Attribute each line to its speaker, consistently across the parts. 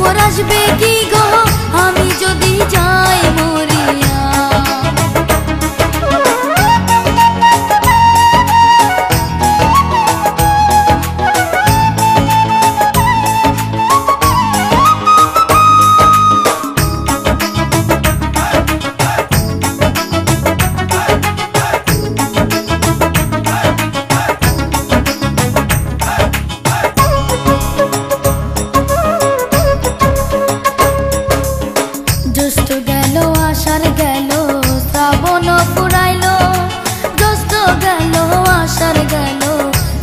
Speaker 1: মোর আসবে কি গো আমি যদি যাই মরিয়া। জ্যৈষ্ঠ গেল আষাঢ় গেল শ্রাবণ ফুরাইলো, জ্যৈষ্ঠ গেল আষাঢ় গেল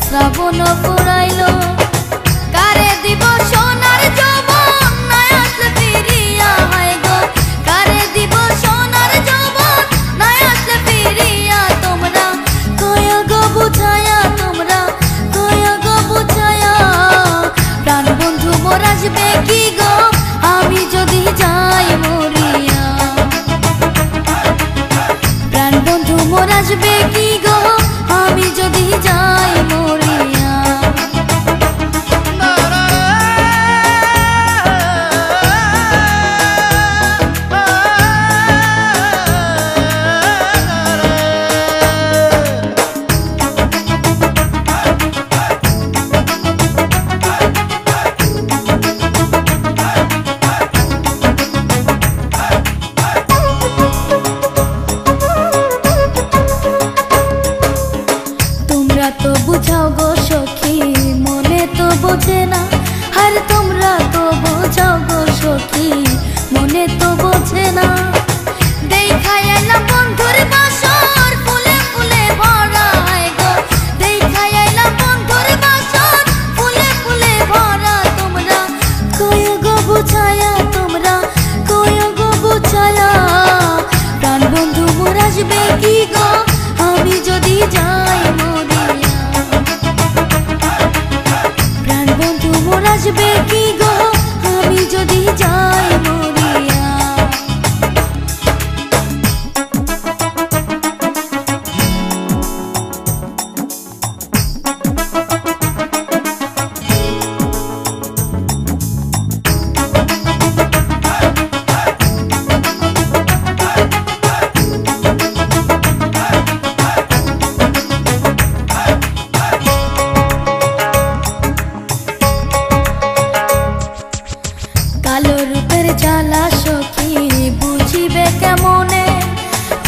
Speaker 1: শ্রাবণ ফুরাইলো। কারে দিব সোনার যৌবন নাই আসলে ফিরিয়া হয় গো, কারে দিব সোনার যৌবন নাই আসলে ফিরিয়া। তোমরা কয় গো বুঝায়া, তোমরা কয় গো বুঝায়া, প্রাণ বন্ধু মোর আসবে কি গো আমি যদি যাই মরিয়া। প্রাণ বন্ধু মোর আসবে কি গো আমি যদি যাই মরিয়া। তোমরা তো বুঝাও গো সখী মনে তো বোঝে না, আর তোমরা তো বোঝাও গো সখী মনে তো বোঝে না। দেখাই এলাম বন্ধুর বাসর ফুলে ফুলে ভরা গো, দেখাই এলাম বন্ধুর বাসর ফুলে ফুলে ভরা। তোমরা কয় গো বুঝায়া, তোমরা কয় গো বুঝায়া, প্রাণ বন্ধু মোর আসবে কি গো আমি যদি যাই মরিয়া। প্রাণ বন্ধু মোর আসবে কি গো আমি যদি যাই মরিয়া। কালো রূপের জ্বালা সখী বুঝিবে কেমনে,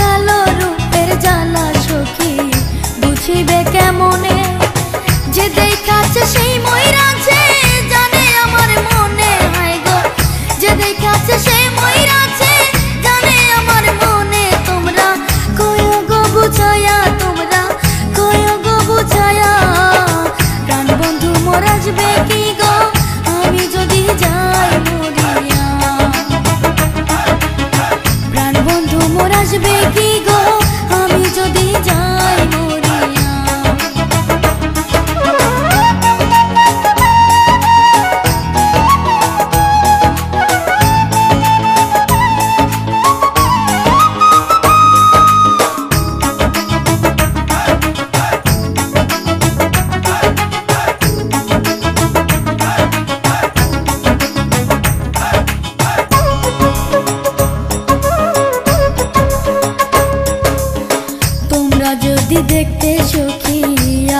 Speaker 1: কালো রূপের জ্বালা সখী বুঝিবে কেমনে। যে দেখাচ্ছে সেই ময়ূরাছে জানে আমার মনে হয় গো, যে দেখাচ্ছে সেই ময়ূরাছে জানে আমার মনে। তোমরা কয় গো বুঝায়া, তোমরা কয় গো বুঝায়া, প্রাণ বন্ধু মোর আসবে কি গো আমি যদি যাই মরিয়া। প্রাণ বন্ধু মোর আসবে কি গো আমি যদি যাই মরিয়া। তোমরা যদি দেখতে সখী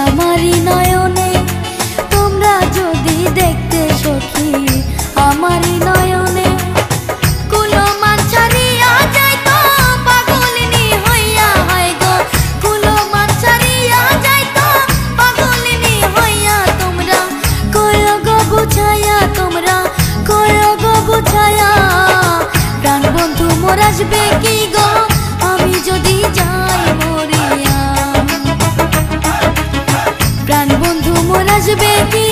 Speaker 1: আমারই নয়নে, তোমরা যদি দেখতে সখী আমারই নয়নে, কুলো মান ছাড়িয়া যাইতো পাগলিনী হইয়া হয় গো, কুলো মান ছাড়িয়া যাইতো পাগলিনী হইয়া। তোমরা কয় গো বুঝায়া, তোমরা কয় গো বুঝায়া, প্রাণ বন্ধু মোর আসবে কি গো আমি যদি যাই মরিয়া। প্রাণ বন্ধু মোর আসবে কি